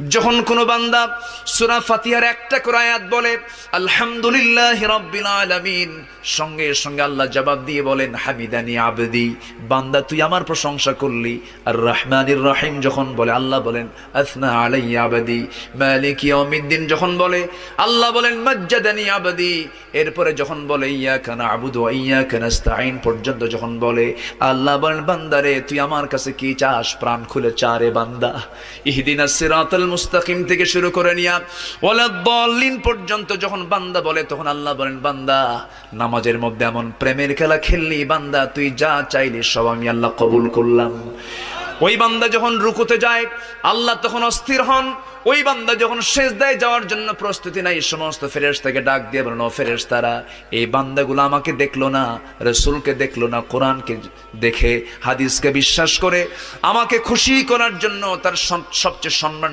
যখন কোনো বান্দা সূরা ফাতিহার একটা করে আয়াত বলে আলহামদুলিল্লাহি রাব্বিল আলামিন, সঙ্গে সঙ্গে আল্লাহ জবাব দিয়ে বলেন হামিদানি আবদি, বান্দা তুই আমার প্রশংসা করলি। আর রহমানির রহিম যখন বলে আল্লাহ বলেন আসনা আলাইয়া আবদি। মালিক ইয়াউমিদ্দিন যখন বলে আল্লাহ বলেন মাজ্জাদানি আবদি। এরপরে যখন বলে ইয়াকা না'বুদু ওয়া ইয়াকা নাস্তাঈন পর্যন্ত যখন বলে আল্লাহ বলেন বান্দারে তুই আমার কাছে কি চাস, প্রাণ খুলে চারে বান্দা। ইহদিনাস সিরাতাল মুস্তাকিম থেকে শুরু করে নিয়া ওয়ালাদ-দাল্লিন পর্যন্ত যখন বান্দা বলে তখন আল্লাহ বলেন বান্দা নামাজের মধ্যে এমন প্রেমের খেলা খেললি বান্দা, তুই যা চাইলি সব আমি আল্লাহ কবুল করলাম। ওই বান্দা যখন রুকুতে যায় আল্লাহ তখন অস্থির হন। ওই বান্দা যখন সিজদায় যাওয়ার জন্য প্রস্তুতি নাই, সমস্ত ফেরেশতাকে ডাক দিয়ে বলেন ও ফেরেশতারা, এই বান্দাগুলো আমাকে দেখলো না, রাসূলকে দেখলো না, কোরআনকে দেখে হাদিসকে বিশ্বাস করে আমাকে খুশি করার জন্য তার সবচেয়ে সম্মান